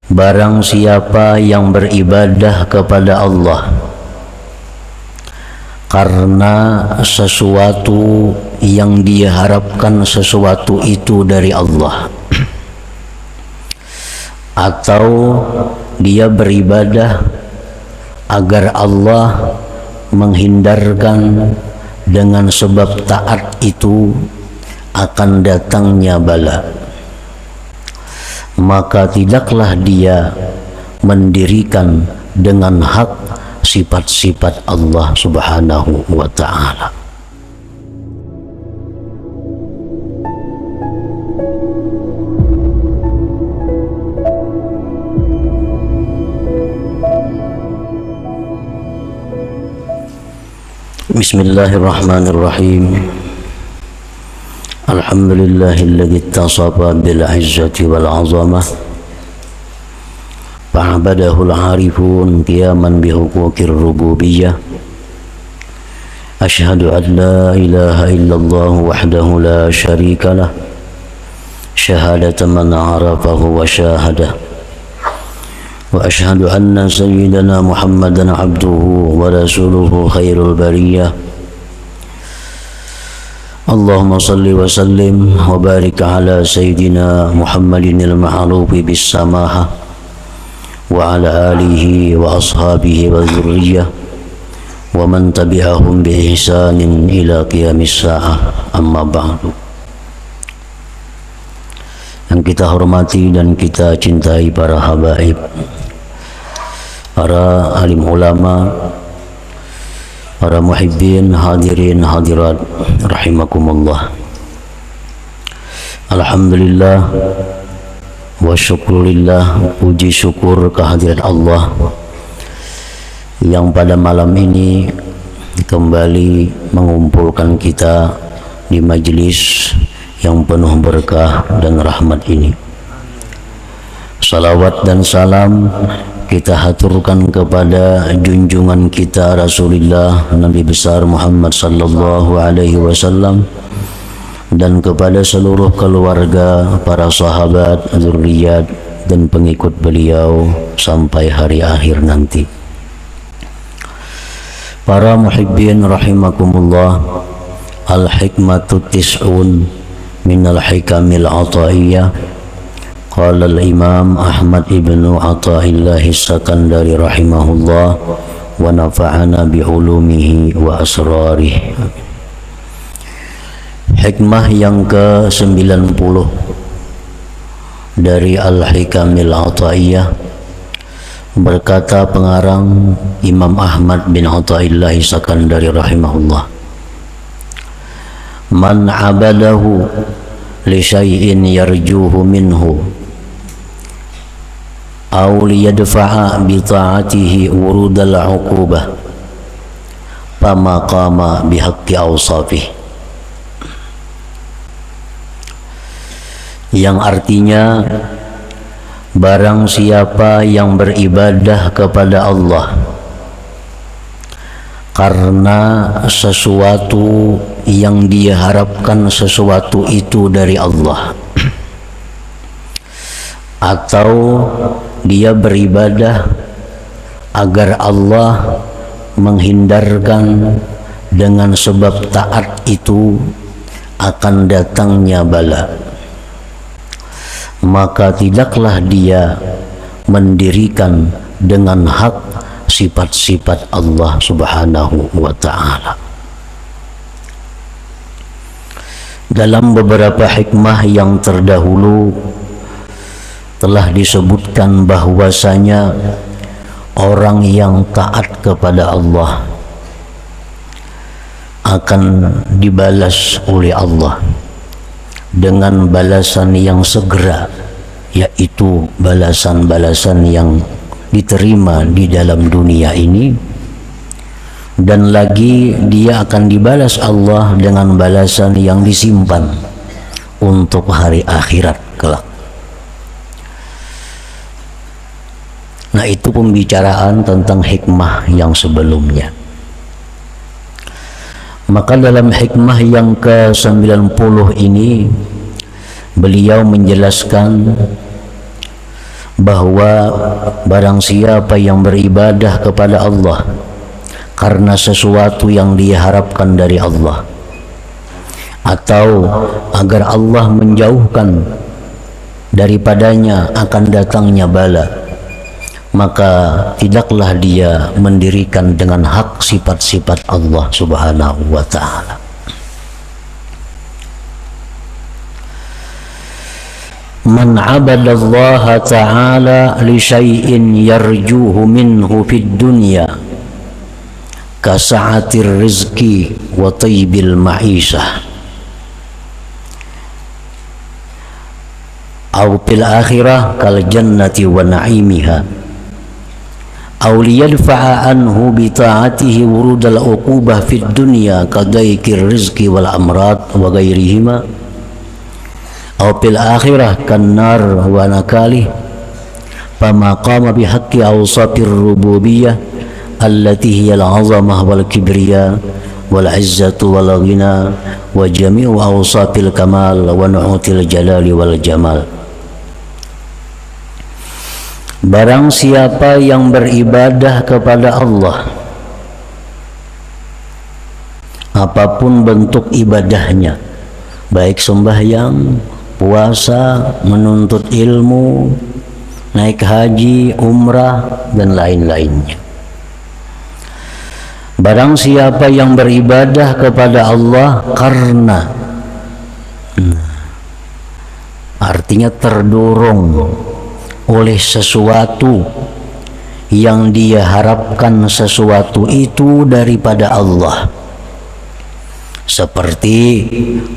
Barang siapa yang beribadah kepada Allah karena sesuatu yang dia harapkan sesuatu itu dari Allah, atau dia beribadah agar Allah menghindarkan dengan sebab taat itu akan datangnya bala, maka tidaklah dia mendirikan dengan hak sifat-sifat Allah Subhanahu wa ta'ala. Bismillahirrahmanirrahim. Alhamdulillahilladzi ittasafa bil izzati wal 'azamah fa'abadahul 'arifun qiyaman bihuquqir rububiyyah. Asyhadu an la ilaha illallah wahdahu la syarika lah, syahadatan man 'arafahu wa syahadah. Wa asyhadu anna sayyidana Muhammadan 'abduhu wa rasuluhu khairul bariyah. Allahumma salli wa sallim wa barik ala sayyidina Muhammadin al-ma'rufi bis samaha wa ala alihi wa ashabihi wa dzurriyyah wa man tabi'ahum bi ihsanin ila qiyamis sa'ah, amma ba'du. Yang kita hormati dan kita cintai para habaib, para alim ulama, para muhibbin, hadirin hadirat rahimakumullah. Alhamdulillah wa syukurillah, puji syukur kehadirat Allah yang pada malam ini kembali mengumpulkan kita di majelis yang penuh berkah dan rahmat ini. Salawat dan salam kita haturkan kepada junjungan kita Rasulullah Nabi besar Muhammad sallallahu alaihi wasallam dan kepada seluruh keluarga, para sahabat, zurriyat dan pengikut beliau sampai hari akhir nanti. Para muhibbin rahimakumullah, al-hikmatu tis'un minal hikamil ataiyah. Qala al-imam Ahmad ibnu Athaillah As-Sakandari rahimahullah wa nafa'ana bi'ulumihi wa asrarih. Hikmah yang ke-90 dari Al-Hikamil Athaiyah, berkata pengarang Imam Ahmad bin Athaillah As-Sakandari rahimahullah, man abadahu li syai'in yarjuhu minhu aw liyadfa'a bi ta'atihi urudal 'uqubah fama qama bihaqqi awsafih. Yang artinya, barang siapa yang beribadah kepada Allah karena sesuatu yang dia harapkan sesuatu itu dari Allah, atau dia beribadah agar Allah menghindarkan dengan sebab taat itu akan datangnya bala, maka tidaklah dia mendirikan dengan hak sifat-sifat Allah Subhanahu wa ta'ala. Dalam beberapa hikmah yang terdahulu telah disebutkan bahwasanya orang yang taat kepada Allah akan dibalas oleh Allah dengan balasan yang segera, yaitu balasan-balasan yang diterima di dalam dunia ini, dan lagi dia akan dibalas Allah dengan balasan yang disimpan untuk hari akhirat kelak. Nah, itu pembicaraan tentang hikmah yang sebelumnya. Maka dalam hikmah yang ke-90 ini beliau menjelaskan bahwa barang siapa yang beribadah kepada Allah karena sesuatu yang dia harapkan dari Allah, atau agar Allah menjauhkan daripadanya akan datangnya bala, maka tidaklah dia mendirikan dengan hak sifat-sifat Allah Subhanahu wa ta'ala. Man 'abada Allah ta'ala li syai'in yarjuhu minhu fid dunya ka sa'atir rizqi wa tayyibil ma'isah aw fil akhirah kal jannati wa na'imiha aw liyadfa'a anhu bi ta'atihi wurudal uqubah fid dunya ka daykir rizqi wal amrad wa ghairihima aw fil akhirah kan nar wa nakalih fama qama bihaqqi awsafir rububiyyah allati hiya al-'azamah wal kibriya wal 'izzatu wal ghina wa jami'u awsafil kamal wa nu'util jalali wal jamal. Barang siapa yang beribadah kepada Allah, apapun bentuk ibadahnya, baik sembahyang, puasa, menuntut ilmu, naik haji, umrah, dan lain-lainnya. Barang siapa yang beribadah kepada Allah karena artinya terdorong oleh sesuatu yang dia harapkan sesuatu itu daripada Allah, seperti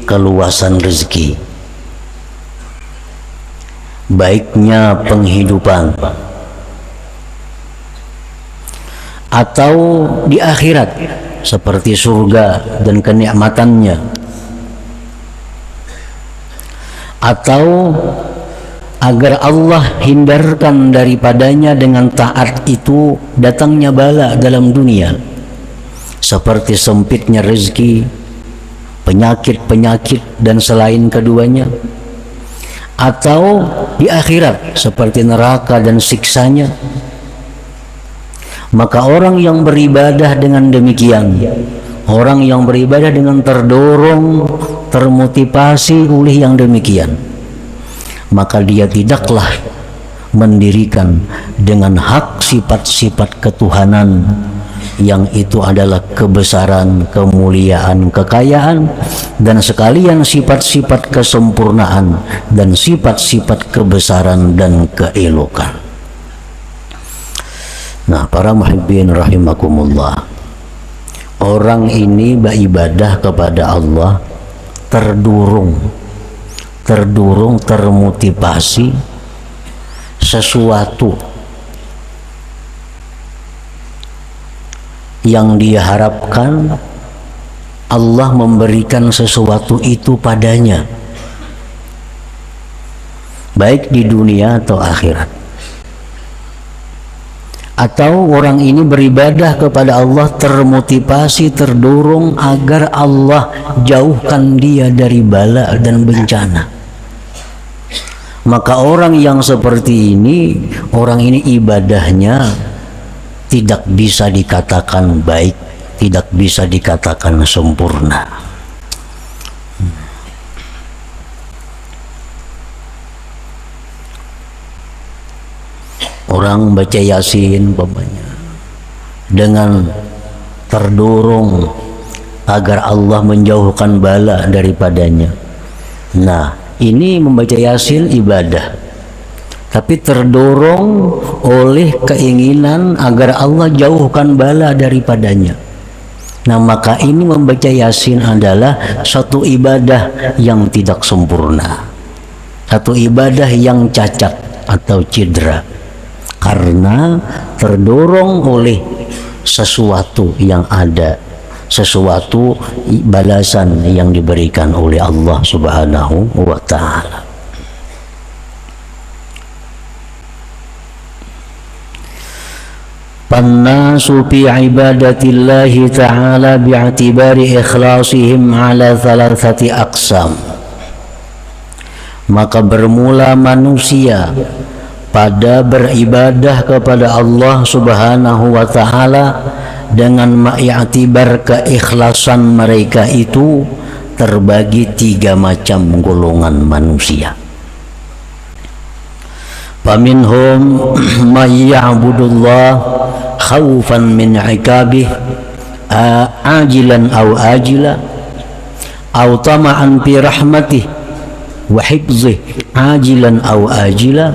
keluasan rezeki, baiknya penghidupan, atau di akhirat seperti surga dan kenikmatannya, atau agar Allah hindarkan daripadanya dengan taat itu datangnya bala dalam dunia, seperti sempitnya rezeki, penyakit-penyakit dan selain keduanya, atau di akhirat seperti neraka dan siksanya. Maka orang yang beribadah dengan demikian, orang yang beribadah dengan terdorong, termotivasi oleh yang demikian, maka dia tidaklah mendirikan dengan hak sifat-sifat ketuhanan, yang itu adalah kebesaran, kemuliaan, kekayaan, dan sekalian sifat-sifat kesempurnaan dan sifat-sifat kebesaran dan keelokan. Nah, para muhibbin rahimakumullah, orang ini beribadah kepada Allah terdorong, termotivasi sesuatu yang dia harapkan Allah memberikan sesuatu itu padanya, baik di dunia atau akhirat. Atau orang ini beribadah kepada Allah termotivasi, terdorong agar Allah jauhkan dia dari bala dan bencana. Maka orang yang seperti ini, orang ini ibadahnya tidak bisa dikatakan baik, tidak bisa dikatakan sempurna. Orang baca Yasin umpamanya dengan terdorong agar Allah menjauhkan bala daripadanya. Nah, ini membaca Yasin ibadah, tapi terdorong oleh keinginan agar Allah jauhkan bala daripadanya. Nah, maka ini membaca Yasin adalah satu ibadah yang tidak sempurna, satu ibadah yang cacat atau cedera, karena terdorong oleh sesuatu yang ada, sesuatu balasan yang diberikan oleh Allah Subhanahu wa ta'ala. Pannasu fi ibadatillahi ta'ala bi'atibari ikhlasihim ala thalathati aqsam. Maka bermula manusia pada beribadah kepada Allah Subhanahu wa taala dengan mengiktibar keikhlasan mereka itu terbagi 3 macam golongan manusia. Faminhum may ya'budullah khaufan min 'iqabih ajilan aw ajila aw tama'an fi rahmatih wa hifzih ajilan aw ajila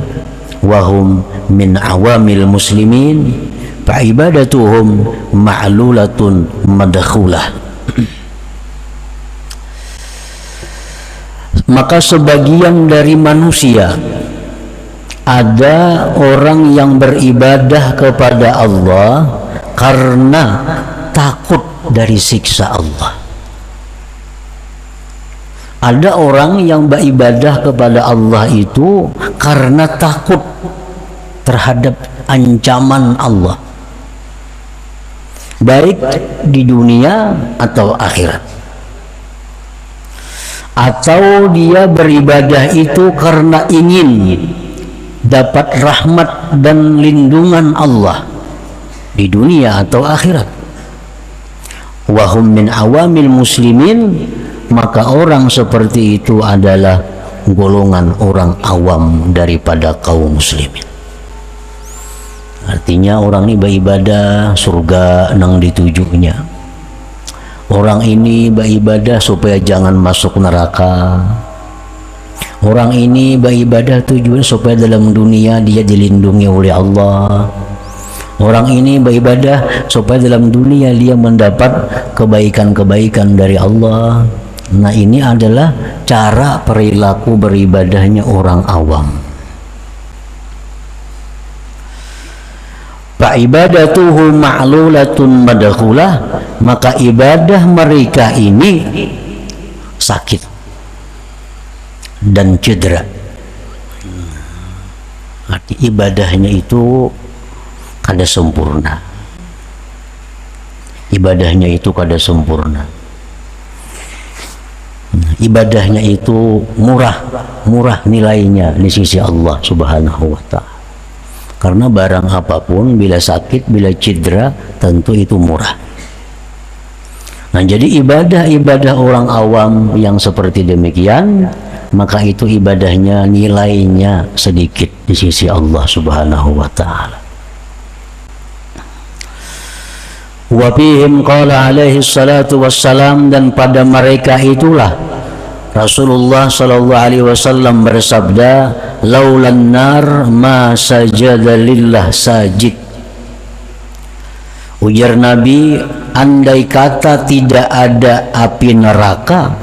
wa hum min awamil muslimin fa ibadatuhum ma'lulatun madkhulah. Maka sebagian dari manusia, ada orang yang beribadah kepada Allah karena takut dari siksa Allah. Ada orang yang beribadah kepada Allah itu karena takut terhadap ancaman Allah, baik di dunia atau akhirat. Atau dia beribadah itu karena ingin dapat rahmat dan lindungan Allah di dunia atau akhirat. Wahum min awamil muslimin, maka orang seperti itu adalah golongan orang awam daripada kaum muslimin. Artinya orang ini beribadah surga nang ditujunya. Orang ini beribadah supaya jangan masuk neraka. Orang ini beribadah tujuan supaya dalam dunia dia dilindungi oleh Allah. Orang ini beribadah supaya dalam dunia dia mendapat kebaikan-kebaikan dari Allah. Nah, ini adalah cara perilaku beribadahnya orang awam. Fa'ibadatuhu ma'lulatun madkhulah, maka ibadah mereka ini sakit dan cedera. Arti ibadahnya itu kada sempurna. Ibadahnya itu kada sempurna. Ibadahnya itu murah nilainya di sisi Allah Subhanahu wa taala. Karena barang apapun bila sakit, bila cedera, tentu itu murah. Nah, jadi ibadah-ibadah orang awam yang seperti demikian, maka itu ibadahnya nilainya sedikit di sisi Allah Subhanahu wa taala. Wa fihim qala alaihi salatu wassalam, dan pada mereka itulah Rasulullah sallallahu alaihi wasallam bersabda, laulan nar ma sajada lillah sajid. Ujar Nabi, andai kata tidak ada api neraka,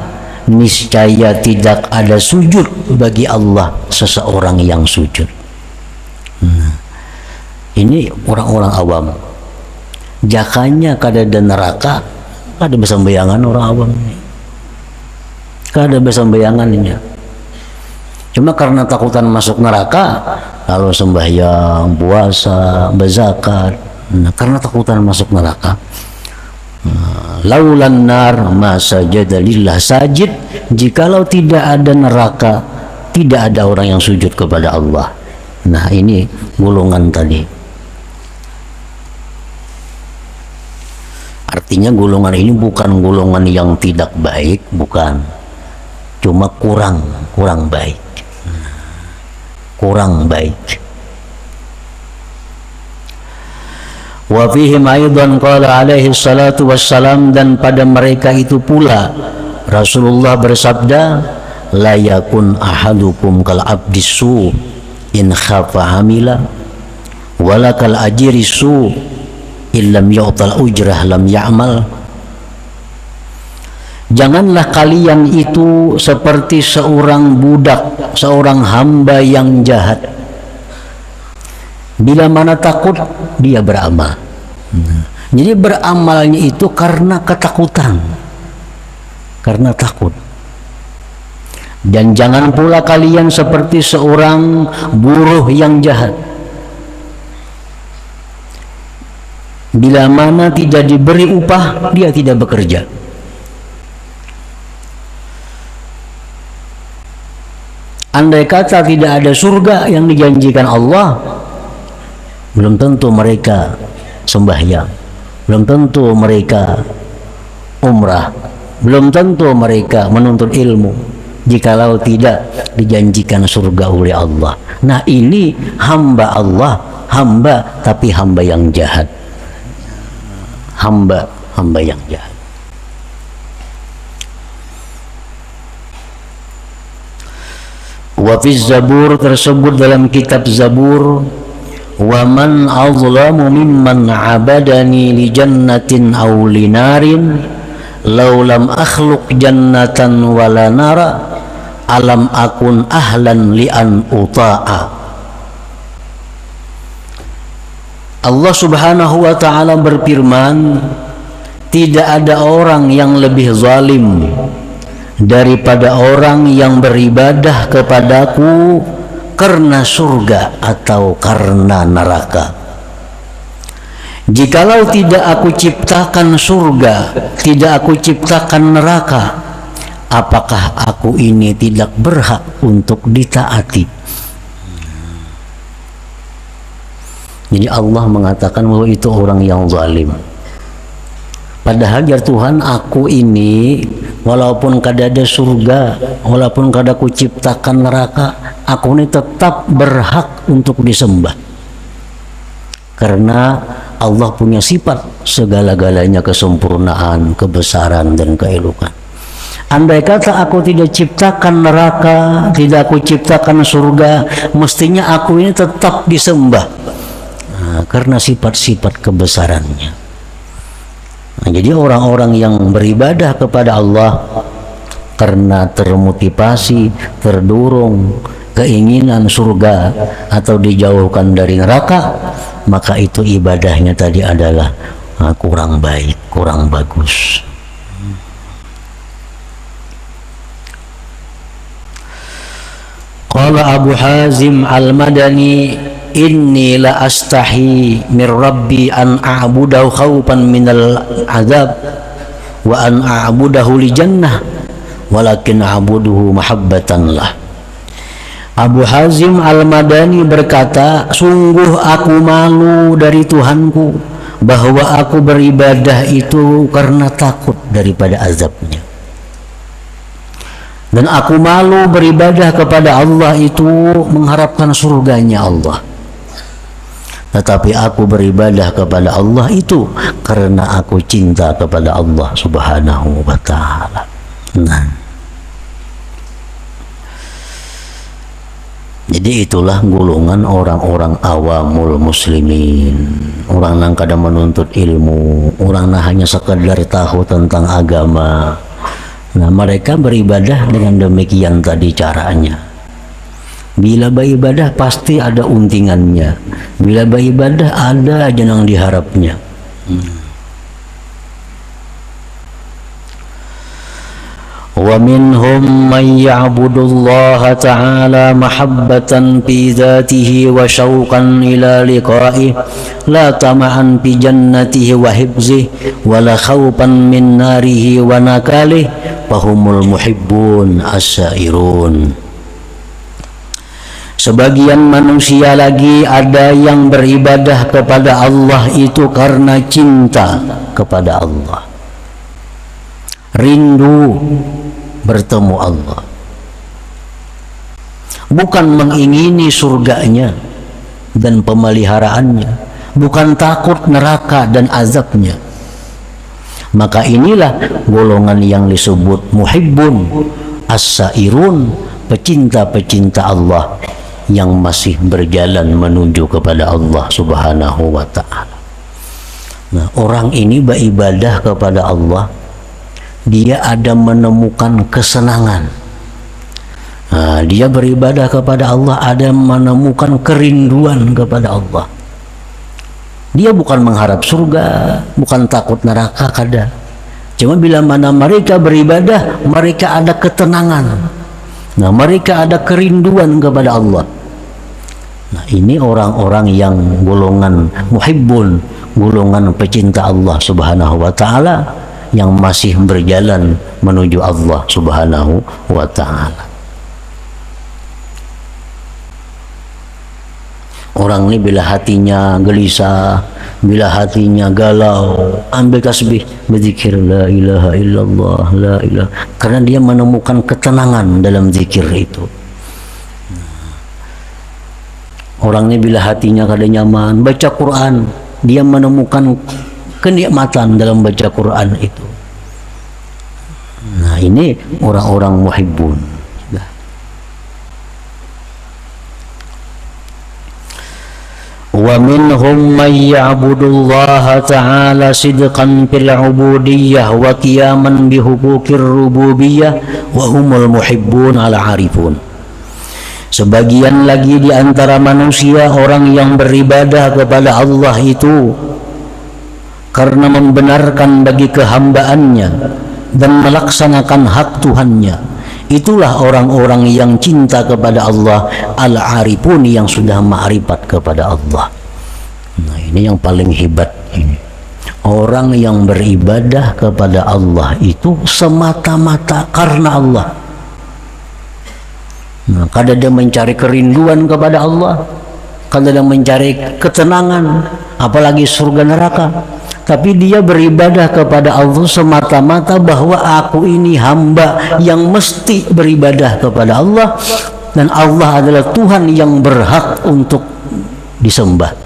niscaya tidak ada sujud bagi Allah seseorang yang sujud. Ini orang-orang awam. Jakanya kada ada neraka, kada bisa bayangan orang awam ini. Kada bisa bayangannya. Cuma karena takutan masuk neraka, kalau sembahyang, puasa, berzakat, nah, karena takutan masuk neraka. Laulan nar ma sajada lillah sajid, jikalau tidak ada neraka, tidak ada orang yang sujud kepada Allah. Nah, ini golongan tadi. Artinya golongan ini bukan golongan yang tidak baik, bukan. Cuma kurang baik. Kurang baik. Wa fihim aidan qala alaihi salatu wassalam, dan pada mereka itu pula Rasulullah bersabda, la yakun ahadukum kal abdisu in khafa hamila wala kal ajirisu illam yu'tal ujrah lam ya'mal. Janganlah kalian itu seperti seorang budak, seorang hamba yang jahat. Bila mana takut, dia beramal. Jadi beramalnya itu karena ketakutan, karena takut. Dan jangan pula kalian seperti seorang buruh yang jahat. Bila mana tidak diberi upah, dia tidak bekerja. Andai kata tidak ada surga yang dijanjikan Allah, belum tentu mereka sembahyang, belum tentu mereka umrah, belum tentu mereka menuntut ilmu, jikalau tidak dijanjikan surga oleh Allah. Nah, ini hamba Allah, hamba tapi hamba yang jahat, hamba yang jahat. Wa fi Zabur, tersebut dalam kitab Zabur, wa man azlamu mimman abadani li jannatin aw li narin law lam akhluq jannatan wala nara alam akun ahlan li an uta'a. Allah Subhanahu wa ta'ala berfirman, tidak ada orang yang lebih zalim daripada orang yang beribadah kepadaku karena surga atau karena neraka. Jikalau tidak aku ciptakan surga, tidak aku ciptakan neraka, apakah aku ini tidak berhak untuk ditaati? Jadi Allah mengatakan bahwa itu orang yang zalim. Padahal ya Tuhan, aku ini walaupun kada ada surga, walaupun kada ku ciptakan neraka, aku ini tetap berhak untuk disembah. Karena Allah punya sifat segala-galanya kesempurnaan, kebesaran dan keelokan. Andai kata aku tidak ciptakan neraka, tidak aku ciptakan surga, mestinya aku ini tetap disembah. Nah, karena sifat-sifat kebesarannya. Nah, jadi orang-orang yang beribadah kepada Allah karena termotivasi, terdorong keinginan surga atau dijauhkan dari neraka, maka itu ibadahnya tadi adalah kurang baik, kurang bagus. Qala Abu Hazim Al-Madani, inni la astahi min rabbi an a'budahu khawfan minal azab wa an a'budahu li jannah walakin a'buduhu mahabbatan lah. Abu Hazim Al-Madani berkata, sungguh aku malu dari Tuhanku bahwa aku beribadah itu karena takut daripada azabnya, dan aku malu beribadah kepada Allah itu mengharapkan surganya Allah. Tetapi aku beribadah kepada Allah itu karena aku cinta kepada Allah Subhanahu wa ta'ala. Nah, jadi itulah golongan orang-orang awamul muslimin, orang yang kadang menuntut ilmu, orang yang hanya sekadar tahu tentang agama. Nah, mereka beribadah dengan demikian tadi caranya. Bila beribadah pasti ada untingannya. Bila beribadah ada aja yang diharapnya. Wa minhum man ya'budullaha ta'ala mahabbatan fi dzatihi wa syauqan ila liqa'ihi la tama'an fi jannatihi wa hibzihi wa la khawfan min narihi wa nakalihi fahumul muhibbun as-sairun. Sebagian manusia lagi ada yang beribadah kepada Allah itu karena cinta kepada Allah, rindu bertemu Allah, bukan mengingini surganya dan pemeliharaannya, bukan takut neraka dan azabnya. Maka inilah golongan yang disebut muhibbun as-sairun, pecinta-pecinta Allah yang masih berjalan menuju kepada Allah Subhanahu wa ta'ala. Nah, orang ini beribadah kepada Allah, dia ada menemukan kesenangan. Nah, dia beribadah kepada Allah ada menemukan kerinduan kepada Allah. Dia bukan mengharap surga, bukan takut neraka, kada. Cuma bila mana mereka beribadah, mereka ada ketenangan. Nah, mereka ada kerinduan kepada Allah. Nah, ini orang-orang yang golongan muhibbun, golongan pecinta Allah Subhanahu wa ta'ala yang masih berjalan menuju Allah Subhanahu wa ta'ala. Orang ini bila hatinya gelisah, bila hatinya galau, ambil tasbih, berzikir la ilaha illallah, la ilaha, karena dia menemukan ketenangan dalam zikir itu. Orang ini bila hatinya kada nyaman, baca Quran, dia menemukan kenikmatan dalam baca Quran itu. Nah, ini orang-orang muhibbun. Wa minhum man ya'budullaha ta'ala sidqan fil 'ubudiyyah wa qiyaman bi huquqir rububiyyah wa humul muhibbun al 'arifun. Sebagian lagi di antara manusia orang yang beribadah kepada Allah itu karena membenarkan bagi kehambaannya dan melaksanakan hak Tuhannya. Itulah orang-orang yang cinta kepada Allah, al-arifun, yang sudah ma'rifat kepada Allah. Nah, ini yang paling hebat ini. Orang yang beribadah kepada Allah itu semata-mata karena Allah. Nah, kadang dia mencari kerinduan kepada Allah, kadang dia mencari ketenangan, apalagi surga neraka. Tapi dia beribadah kepada Allah semata-mata bahwa aku ini hamba yang mesti beribadah kepada Allah, dan Allah adalah Tuhan yang berhak untuk disembah.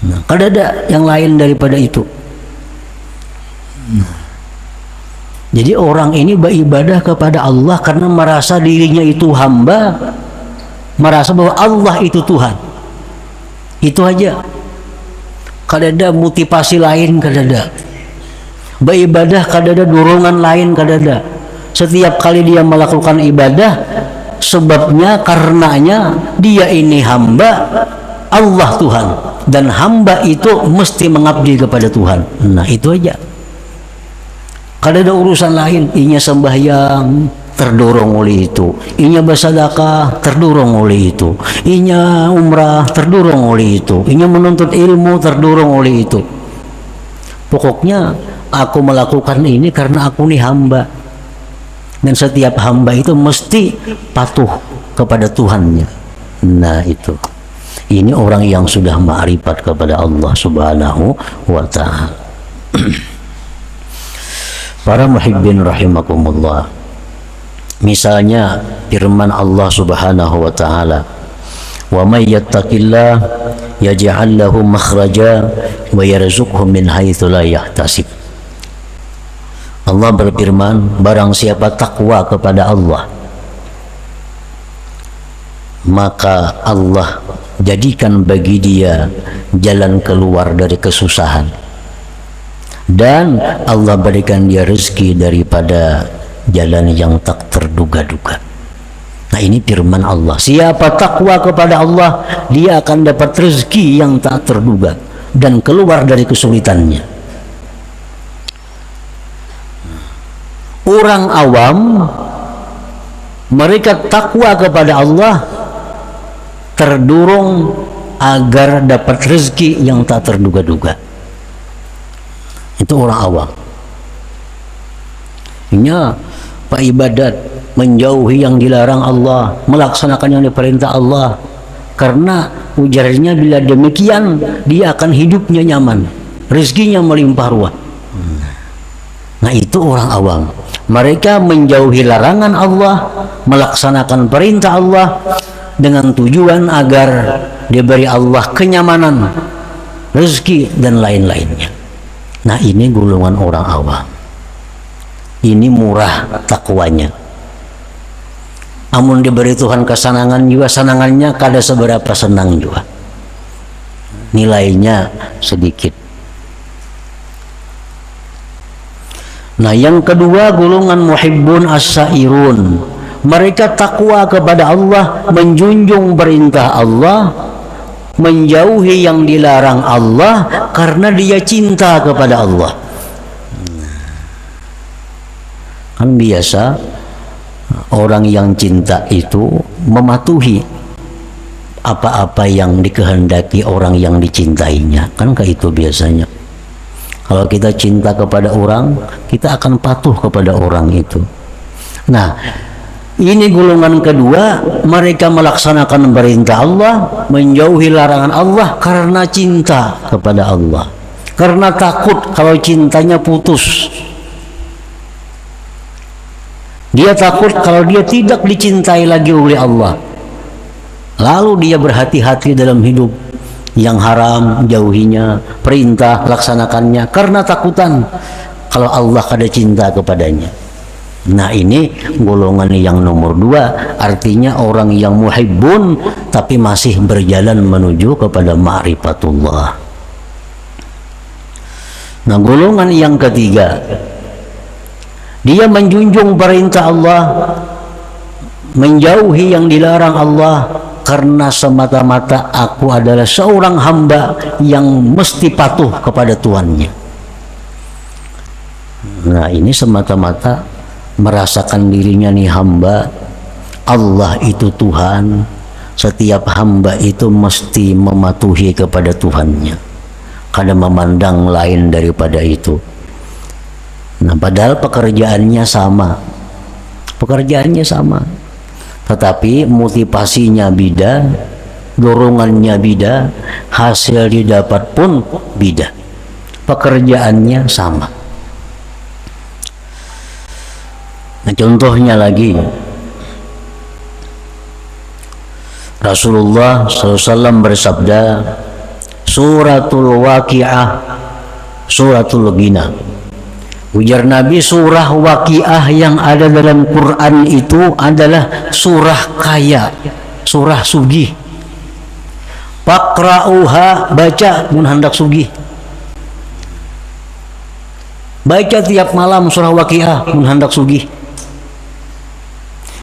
Nah, kada ada yang lain daripada itu. Jadi orang ini beribadah kepada Allah karena merasa dirinya itu hamba, merasa bahwa Allah itu Tuhan. Itu aja. Kada ada motivasi lain, kada ada. Beribadah kada ada dorongan lain, kada ada. Setiap kali dia melakukan ibadah, sebabnya karenanya dia ini hamba, Allah Tuhan, dan hamba itu mesti mengabdi kepada Tuhan. Nah, itu aja. Kada ada urusan lain. Inya sembahyang, terdorong oleh itu. Inya bersedekah, terdorong oleh itu. Inya umrah, terdorong oleh itu. Inya menuntut ilmu, terdorong oleh itu. Pokoknya aku melakukan ini karena aku ini hamba, dan setiap hamba itu mesti patuh kepada Tuhannya. Nah, itu. Ini orang yang sudah ma'rifat kepada Allah Subhanahu wa ta'ala. Para muhibbin rahimakumullah, misalnya firman Allah Subhanahu wa ta'ala, wa may yattaqillah yaj'al lahu makhraja wa yarzuqhu min haitsu la yahtasib. Allah berfirman, barang siapa takwa kepada Allah, maka Allah jadikan bagi dia jalan keluar dari kesusahan, dan Allah berikan dia rezeki daripada jalan yang tak terduga-duga. Nah, ini firman Allah. Siapa takwa kepada Allah, dia akan dapat rezeki yang tak terduga dan keluar dari kesulitannya. Orang awam, mereka takwa kepada Allah terdorong agar dapat rezeki yang tak terduga-duga. Itu orang awam. Inya pak ibadat, menjauhi yang dilarang Allah, melaksanakan yang diperintah Allah, karena ujarnya bila demikian dia akan hidupnya nyaman, rezekinya melimpah ruah. Nah, itu orang awam. Mereka menjauhi larangan Allah, melaksanakan perintah Allah dengan tujuan agar diberi Allah kenyamanan, rezeki, dan lain-lainnya. Nah, ini golongan orang awam. Ini murah takwanya. Amun diberi Tuhan kesenangan juga, senangannya kada seberapa senang juga. Nilainya sedikit. Nah, yang kedua golongan muhibbun as-sairun. Mereka takwa kepada Allah, menjunjung perintah Allah, menjauhi yang dilarang Allah karena dia cinta kepada Allah. Kan biasa orang yang cinta itu mematuhi apa-apa yang dikehendaki orang yang dicintainya. Kan kayak itu biasanya. Kalau kita cinta kepada orang, kita akan patuh kepada orang itu. Nah, Ini golongan kedua, mereka melaksanakan perintah Allah, menjauhi larangan Allah karena cinta kepada Allah, karena takut kalau cintanya putus. Dia takut kalau dia tidak dicintai lagi oleh Allah, lalu dia berhati-hati dalam hidup. Yang haram jauhinya, perintah laksanakannya karena takutan kalau Allah kada cinta kepadanya. Nah, ini golongan yang nomor dua, artinya orang yang muhibbun tapi masih berjalan menuju kepada ma'rifatullah. Nah, golongan yang ketiga, dia menjunjung perintah Allah, menjauhi yang dilarang Allah karena semata-mata aku adalah seorang hamba yang mesti patuh kepada Tuhannya. Nah, ini semata-mata merasakan dirinya nih hamba, Allah itu Tuhan, setiap hamba itu mesti mematuhi kepada Tuhannya, kada memandang lain daripada itu. Nah, padahal pekerjaannya sama, tetapi motivasinya beda, dorongannya beda, hasil didapat pun beda, pekerjaannya sama. Nah, contohnya lagi, Rasulullah SAW bersabda, suratul waqi'ah, suratul ghina. Ujar Nabi, surah waqi'ah yang ada dalam Quran itu adalah surah kaya, surah sugih. Faqra'uha, baca mun hendak sugih. Baca tiap malam surah waqi'ah mun hendak sugih.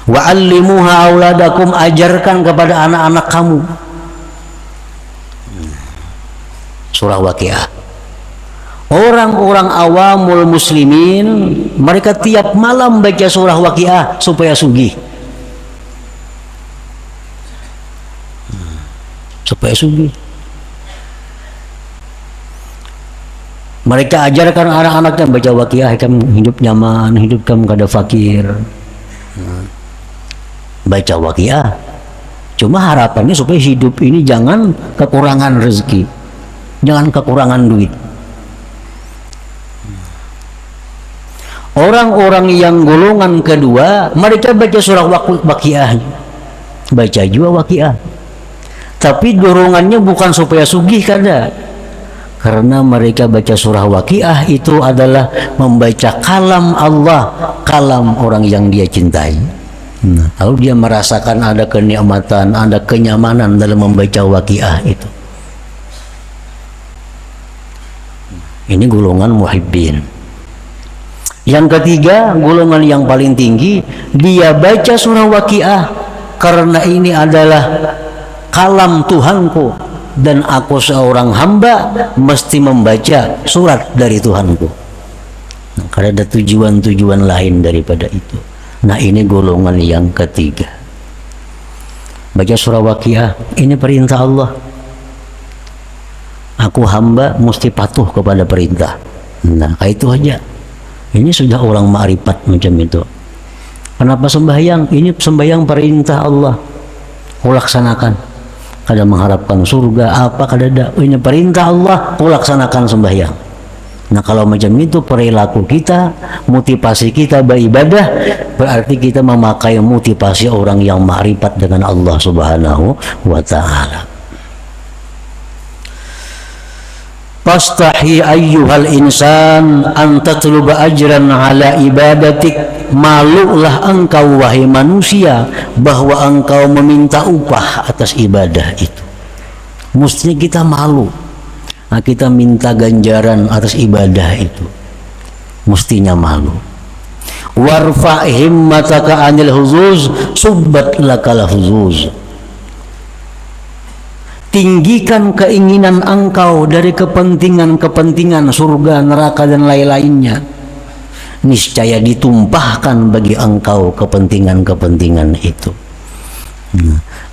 Wa'allimuha auladakum, ajarkan kepada anak-anak kamu. Surah waqi'ah. Orang-orang awamul muslimin, mereka tiap malam baca surah waqi'ah supaya sugih. Supaya sugih. Mereka ajarkan anak-anaknya baca waqi'ah, kamu hidup nyaman, hidup kamu kada fakir. Baca waqi'ah. Cuma harapannya supaya hidup ini jangan kekurangan rezeki, jangan kekurangan duit. Orang-orang yang golongan kedua, mereka baca surah waqi'ah, baca juga waqi'ah, tapi dorongannya bukan supaya sugih kada, karena mereka baca surah waqi'ah itu adalah membaca kalam Allah, kalam orang yang dia cintai. Nah, lalu dia merasakan ada kenikmatan, ada kenyamanan dalam membaca waqi'ah itu. Ini golongan muhibbin. Yang ketiga, golongan yang paling tinggi, dia baca surah waqi'ah karena ini adalah kalam Tuhanku dan aku seorang hamba mesti membaca surat dari Tuhanku. Nah, karena ada tujuan-tujuan lain daripada itu. Nah, ini golongan yang ketiga. Baca surah waqi'ah, ini perintah Allah. Aku hamba mesti patuh kepada perintah. Nah, kayak itu aja. Ini sudah orang ma'rifat macam itu. Kenapa sembahyang? Ini sembahyang perintah Allah, kau laksanakan. Kada mengharapkan surga apa kada ada. Ini perintah Allah, kau laksanakan sembahyang. Nah, kalau macam itu perilaku kita, motivasi kita beribadah, berarti kita memakai motivasi orang yang ma'rifat dengan Allah Subhanahu wa ta'ala. Fastahi ayyuhal insan an tatluba ajran ala ibadatik, malulah engkau wahai manusia bahwa engkau meminta upah atas ibadah itu. Mestinya kita malu. Nah, kita minta ganjaran atas ibadah itu, mestinya malu. Warfa himmataka anil huzuz subbat lakal huzuz. Tinggikan keinginan engkau dari kepentingan-kepentingan surga, neraka dan lain-lainnya. Niscaya ditumpahkan bagi engkau kepentingan-kepentingan itu.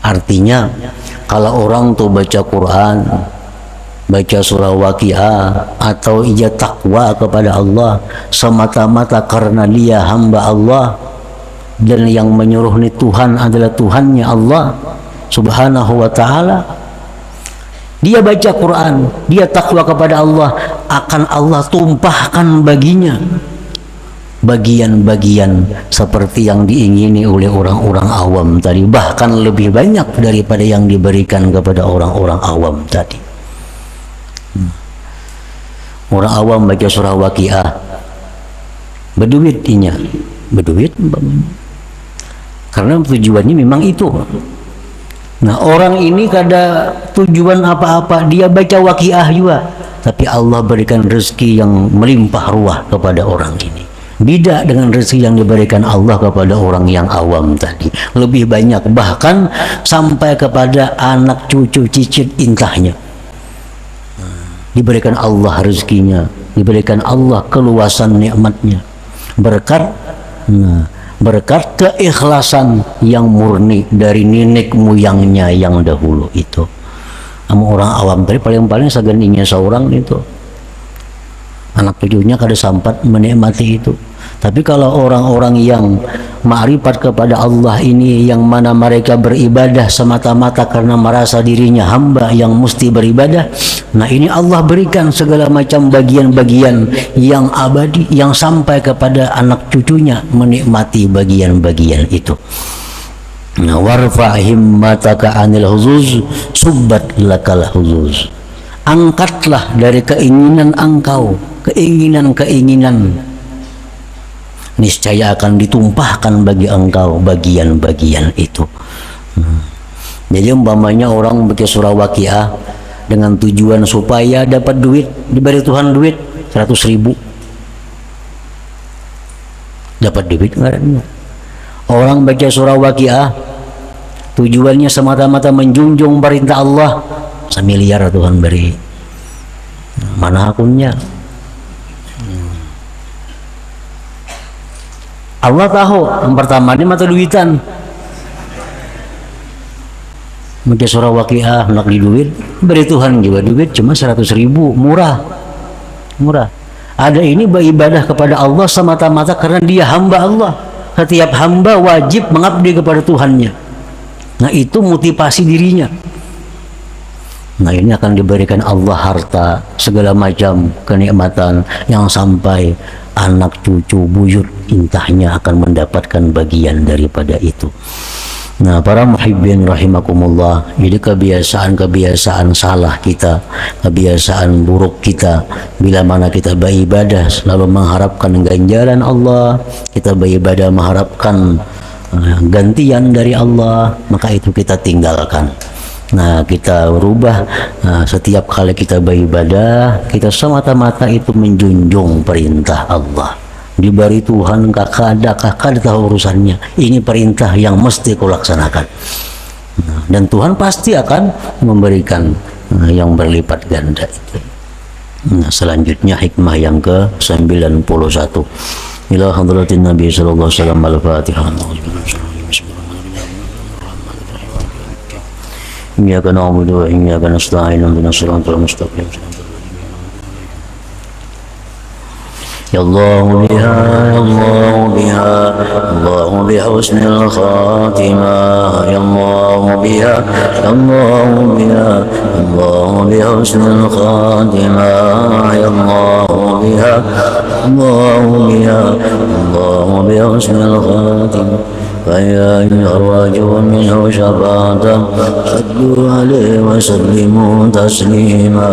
Artinya kalau orang tuh baca Quran, baca surah waqi'ah atau ia takwa kepada Allah semata-mata karena dia hamba Allah, dan yang menyuruh nih Tuhan adalah Tuhannya Allah Subhanahu wa ta'ala, dia baca Quran, dia takwa kepada Allah, akan Allah tumpahkan baginya bagian-bagian seperti yang diingini oleh orang-orang awam tadi, bahkan lebih banyak daripada yang diberikan kepada orang-orang awam tadi. Orang awam baca surah Waqiah, berduit inya, berduit karena tujuannya memang itu. Nah, orang ini kada tujuan apa-apa, dia baca Waqiah juga, tapi Allah berikan rezeki yang melimpah ruah kepada orang ini. Beda dengan rezeki yang diberikan Allah kepada orang yang awam tadi, lebih banyak, bahkan sampai kepada anak cucu cicit intahnya. Diberikan Allah rezekinya, diberikan Allah keluasan nikmatnya, berkat berkat keikhlasan yang murni dari nenek moyangnya yang dahulu itu. Sama orang awam tadi paling-paling segendinya seorang itu, anak cucunya kada sempat menikmati itu. Tapi kalau orang-orang yang ma'rifat kepada Allah ini, yang mana mereka beribadah semata-mata karena merasa dirinya hamba yang mesti beribadah, nah ini Allah berikan segala macam bagian-bagian yang abadi, yang sampai kepada anak cucunya menikmati bagian-bagian itu. Nah, warfa himmataka anil huzuz subbat lakal huzuz. Angkatlah dari keinginan engkau, keinginan-keinginan, niscaya akan ditumpahkan bagi engkau bagian-bagian itu. Jadi umpamanya orang baca surah Waqiah dengan tujuan supaya dapat duit, diberi Tuhan duit 100.000, dapat duit enggak? Orang baca surah Waqiah tujuannya semata-mata menjunjung perintah Allah, 1 miliar Tuhan beri, mana akunnya? Allah tahu yang pertama ini mata duitan. Baca surah Waqiah nak di duit, beri Tuhan juga duit cuma 100.000, murah. Ada ini beribadah kepada Allah semata-mata karena dia hamba Allah. Setiap hamba wajib mengabdi kepada Tuhannya. Nah, itu motivasi dirinya. Nah, ini akan diberikan Allah harta, segala macam kenikmatan yang sampai anak cucu buyut intahnya akan mendapatkan bagian daripada itu. Nah, para muhibbin rahimakumullah, jadi kebiasaan-kebiasaan salah kita, kebiasaan buruk kita, bila mana kita beribadah selalu mengharapkan ganjaran Allah, kita beribadah mengharapkan gantian dari Allah, maka itu kita tinggalkan. Nah, kita rubah. Setiap kali kita beribadah, kita semata-mata itu menjunjung perintah Allah. Diberi Tuhan kakak ada tahu urusannya, ini perintah yang mesti kau laksanakan. Dan Tuhan pasti akan memberikan yang berlipat ganda itu. Selanjutnya hikmah yang ke-91. Ila hadratin Nabi sallallahu alaihi wasallam, al-Fatihah. Iyyaka na'budu wa iyyaka nasta'in, ihdinas siratal mustaqim. Ya Allah biha, ya Allah biha, Allah bihusnil khatimah. Ya Allah biha, ya Allah biha, Allah bihusnil khatimah. Ya Allah biha, Allah biha, Allah bihusnil khatimah. فيا أرواجوا منه شفاعة صلوا عليه وسلموا تسليما.